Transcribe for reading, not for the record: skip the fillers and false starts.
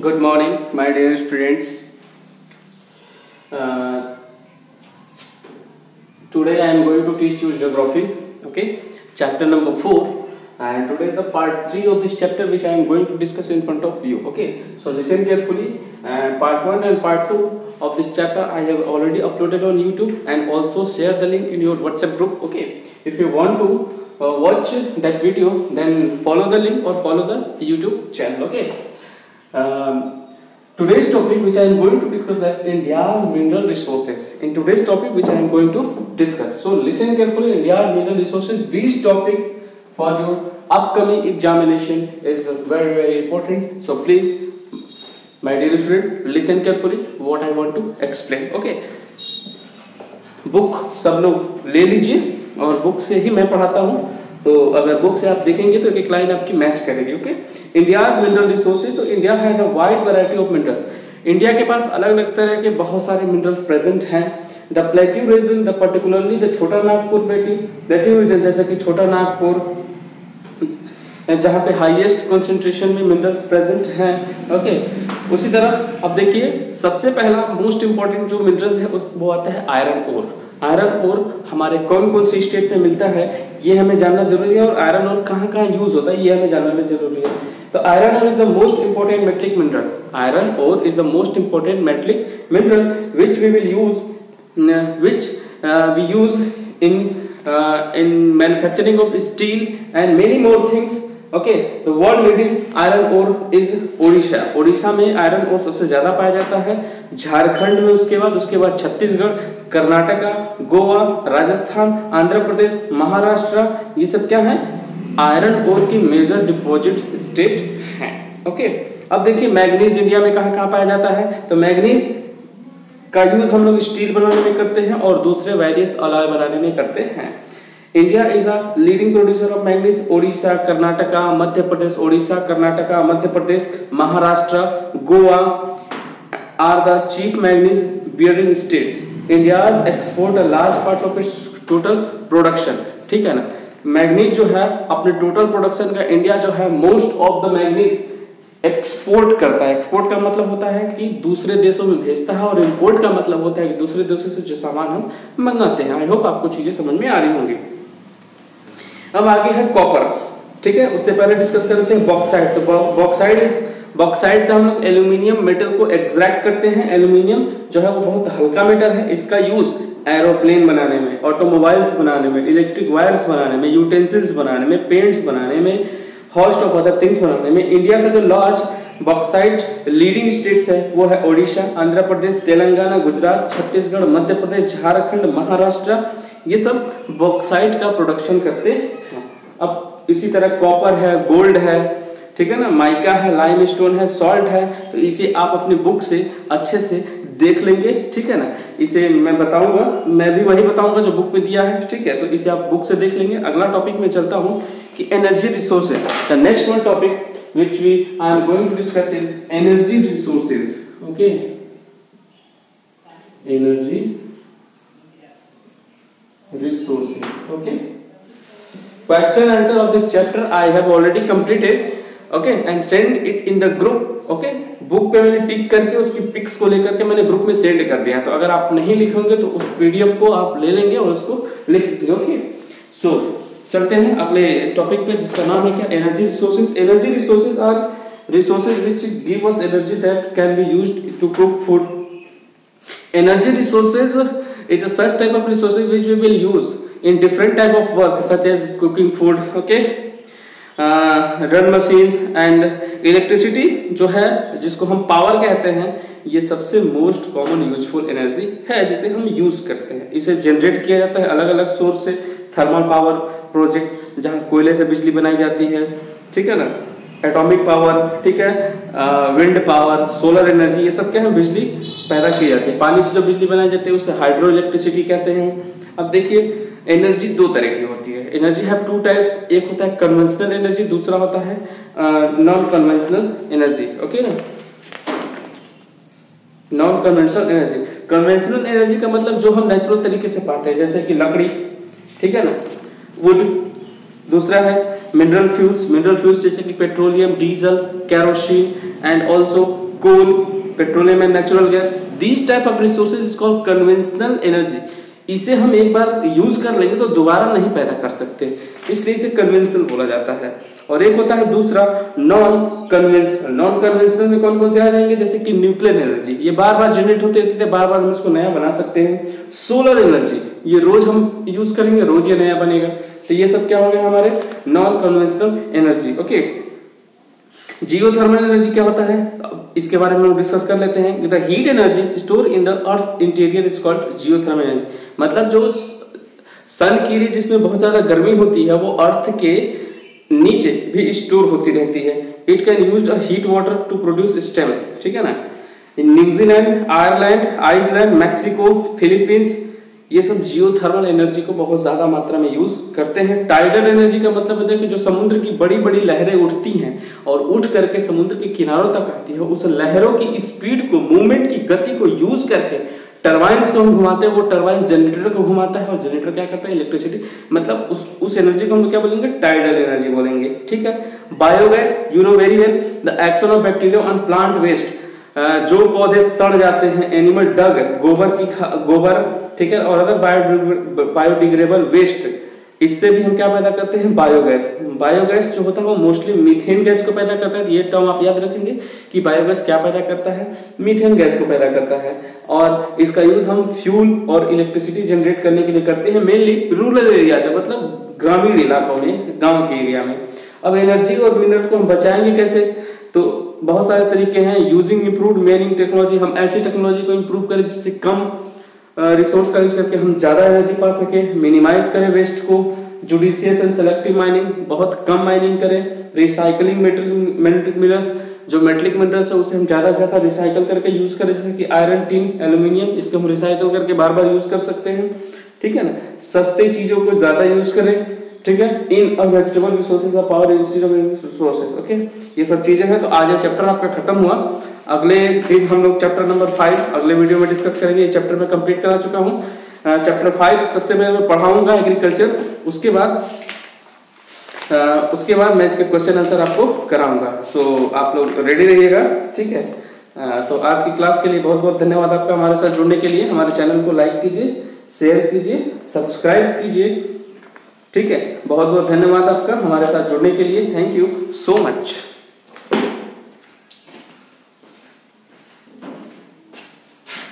Good morning, my dear students. Uh, Today I am going to teach you geography. Okay, chapter number 4, and today the part 3 of this chapter, which I am going to discuss in front of you. Okay, so listen carefully. Part 1 and part 2 of this chapter I have already uploaded on YouTube, and also share the link in your WhatsApp group. Okay, if you want to watch that video, then follow the link or follow the YouTube channel. Okay. Today's topic, which I am going to discuss, is India's mineral resources. In today's topic, which I am going to discuss, so listen carefully. India's mineral resources. This topic for your upcoming examination is very important. So please, my dear student, listen carefully what I want to explain. Okay. Book सब लोग ले लीजिए, और book से ही मैं पढ़ाता हूँ, तो अगर बुक से आप देखेंगे तो एक लाइन आपकी मैच करेगी. ओके. India's mineral resources. तो India has a wide variety of minerals. India के पास अलग अलग तरह के बहुत सारे मिनरल्स प्रेजेंट हैं. The plateau region, the particularly the Chota Nagpur plateau region, जैसे कि छोटा नागपुर, जहाँ पे हाईएस्ट कंसंट्रेशन में मिनरल्स प्रेजेंट हैं. ओके. उसी तरह अब देखिए, सबसे पहला मोस्ट इंपॉर्टेंट जो मिनरल है वो आता है आयरन ओर. आयरन ओर हमारे कौन कौन से स्टेट में मिलता है ये हमें जानना जरूरी है, और आयरन ओर कहाँ कहाँ यूज होता है ये हमें जानना जरूरी है. तो iron ore is the most important metallic mineral. Iron ore is the most important metallic mineral which we will use, which we use in manufacturing of steel and many more things. Okay. The world leading iron ore is Odisha. Odisha में iron ओर सबसे ज्यादा पाया जाता है. झारखंड में उसके बाद छत्तीसगढ़, कर्नाटका, गोवा, राजस्थान, आंध्र प्रदेश, महाराष्ट्र, ये सब क्या है, आयरन ओर की मेजर डिपॉजिट्स स्टेट हैं. ओके. अब देखिए, मैग्नीज इंडिया में कहाँ कहाँ पाया जाता है. तो मैग्नीज का यूज हम लोग स्टील बनाने में करते हैं और दूसरे वेरियस अलॉय बनाने में करते हैं. India is a leading producer of manganese. Odisha, Karnataka, Madhya Pradesh, Odisha, Karnataka, Madhya Pradesh, Maharashtra, Goa are the chief manganese bearing states. India's export a large part of its total production. ठीक है ना. मैग्नीज जो है अपने टोटल प्रोडक्शन का इंडिया जो है most of the manganese export करता है. एक्सपोर्ट का मतलब होता है कि दूसरे देशों में भेजता है, और इंपोर्ट का मतलब होता है कि दूसरे देशों से जो सामान हम मंगाते हैं. आई होप आपको चीजें समझ में आ रही होंगी. अब आगे है कॉपर. ठीक है. उससे पहले डिस्कस करते हैं बॉक्साइट. तो बॉक्साइट से हम लोग एल्यूमिनियम मेटल को एक्सट्रैक्ट करते हैं. एल्यूमिनियम जो है वो बहुत हल्का मेटल है. इसका यूज एरोप्लेन बनाने में, ऑटोमोबाइल्स बनाने में, इलेक्ट्रिक वायर्स बनाने में, यूटेंसिल्स बनाने में, पेंट्स बनाने में, होस्ट ऑफ अदर थिंग्स बनाने में. इंडिया का जो लार्ज बॉक्साइट लीडिंग स्टेट्स है वो है ओडिशा, आंध्र प्रदेश, तेलंगाना, गुजरात, छत्तीसगढ़, मध्य प्रदेश, झारखंड, महाराष्ट्र. ये सब बॉक्साइट का प्रोडक्शन करते हैं. अब इसी तरह कॉपर है, गोल्ड है, ठीक है ना, माइका है, लाइमस्टोन है, सॉल्ट है. तो इसे आप अपनी बुक से अच्छे से देख लेंगे. ठीक है ना. इसे मैं बताऊंगा, मैं भी वही बताऊंगा जो बुक में दिया है. ठीक है. तो इसे आप बुक से देख लेंगे. अगला टॉपिक में चलता हूँ कि energy resources. The next one topic which I am going to discuss is energy resources. Okay. Energy resources. Okay. Question answer of this chapter I have already completed. Okay, and send it in the group. Okay. Book पे मैंने टिक करके उसकी pics को लेकर के मैंने group में send कर दिया. तो अगर आप नहीं लिखोगे तो उस पीडीएफ को आप ले लेंगे और उसको लिख देंगे. ओके. सो चलते हैं अगले टॉपिक पे, जिसका नाम है क्या, energy resources. Energy resources are resources which give us energy that can be used to cook food. Energy resources is a such type of resources which we will use in different type of work such as cooking food. Okay. Run machines and electricity जो है, जिसको हम power कहते हैं, ये सबसे most common useful energy है जिसे हम यूज करते हैं. इसे जनरेट किया जाता है अलग अलग सोर्स से. थर्मल पावर प्रोजेक्ट, जहाँ कोयले से बिजली बनाई जाती है. ठीक है ना. एटॉमिक पावर, ठीक है, विंड पावर, सोलर एनर्जी, ये सब क्या है, बिजली पैदा की जाती है. पानी से जो बिजली बनाई जाती है उसे हाइड्रो इलेक्ट्रिसिटी कहते हैं. अब देखिए, एनर्जी दो तरह की होती है. Energy have two types. एक होता है कन्वेंशनल एनर्जी, दूसरा होता है नॉन कन्वेंशनल एनर्जी. ओके ना. Non conventional energy. Conventional energy का मतलब जो हम नेचुरल तरीके से पाते हैं, जैसे कि लकड़ी, ठीक है ना, वुड. दूसरा है मिनरल फ्यूल्स. मिनरल फ्यूल्स जैसे कि petroleum, diesel, kerosene and also coal, petroleum and natural gas. These type of resources is called conventional energy. इसे हम एक बार यूज कर लेंगे तो दोबारा नहीं पैदा कर सकते, इसलिए इसे कन्वेंशनल बोला जाता है। और एक होता है दूसरा नॉन कन्वेंशनल। नॉन कन्वेंशनल में कौन कौन से आ जाएंगे, जैसे कि न्यूक्लियर एनर्जी, ये बार बार जनरेट होते रहते हैं, बार बार हम इसको नया बना सकते हैं। सोलर एनर्जी, ये रोज हम यूज करेंगे, रोज ये नया बनेगा। तो ये सब क्या हो गया हमारे non conventional energy. Okay, geothermal energy क्या होता है, इसके बारे में हम डिस्कस कर लेते हैं। The heat energy store in the earth interior is called geothermal energy. मतलब जो सन की रे जिसमें बहुत ज्यादा गर्मी होती है वो अर्थ के नीचे भी स्टोर होती रहती है। It can use heat water to produce steam, ठीक है ना। New Zealand, Ireland, Iceland, Mexico, Philippines, ये सब जियोथर्मल एनर्जी को बहुत ज्यादा मात्रा में यूज करते हैं। टाइडल एनर्जी का मतलब होता है कि जो समुद्र की बड़ी बड़ी लहरें उठती हैं और उठ करके समुद्र के किनारों तक आती है, उस लहरों की स्पीड को, मूवमेंट की गति को यूज करके टरबाइंस को हम घुमाते हैं, वो टरबाइन जनरेटर को घुमाता है और जनरेटर क्या करता है, इलेक्ट्रिसिटी, मतलब उस एनर्जी को हम क्या बोलेंगे, टाइडल एनर्जी बोलेंगे, ठीक है। Biogas, you know very well the action of bacteria on plant waste, जो पौधे सड़ जाते हैं, एनिमल डग, गोबर, ठीक है, और अदर बायोडिग्रेडेबल वेस्ट, इससे भी हम क्या पैदा करते हैं, बायोगैस। बायोगैस जो होता है वो मोस्टली मीथेन गैस को पैदा करता है। ये टर्म आप याद रखेंगे कि बायोगैस क्या पैदा करता है, मीथेन गैस को पैदा करता है। और इसका यूज हम फ्यूल और इलेक्ट्रिसिटी जनरेट करने के लिए करते हैं, मेनली रूरल एरिया में, मतलब ग्रामीण इलाकों में, गाँव के एरिया में। अब एनर्जी और मिनरल को हम बचाएंगे कैसे, तो बहुत सारे तरीके हैं। यूजिंग इम्प्रूव्ड माइनिंग टेक्नोलॉजी, हम ऐसी टेक्नोलॉजी को इम्प्रूव करें जिससे कम रिसोर्स का यूज करके हम ज्यादा एनर्जी पा सके। मिनिमाइज करें वेस्ट को, जुडिशियस एंड सेलेक्टिव माइनिंग, बहुत कम माइनिंग करें। रिसाइकलिंग मेटलिक मिनरल्स, जो मेटलिक मिनरल्स है उसे हम ज्यादा से ज्यादा रिसाइकल करके यूज करें, जैसे कि आयरन, टिन, एल्यूमिनियम, इसको हम रिसाइकल करके बार बार यूज कर सकते हैं, ठीक है ना। सस्ते चीजों को ज्यादा यूज करें, ठीक है। In unacceptable resources of power instead of resources, okay, ये सब चीजें हैं। तो आज ये चैप्टर आपका खत्म हुआ। अगले दिन हम लोग चैप्टर नंबर 5 अगले वीडियो में डिस्कस करेंगे। ये चैप्टर में कंप्लीट करा चुका हूँ। चैप्टर 5 सबसे पहले मैं पढ़ाऊंगा एग्रीकल्चर, उसके बाद मैं इसके क्वेश्चन आंसर आपको कराऊंगा। सो आप लोग रेडी रहिएगा, ठीक है। तो आज की क्लास के लिए बहुत बहुत धन्यवाद आपका हमारे साथ जुड़ने के लिए। हमारे चैनल को लाइक कीजिए, शेयर कीजिए, सब्सक्राइब कीजिए, ठीक है। बहुत बहुत धन्यवाद आपका हमारे साथ जुड़ने के लिए। Thank you so much.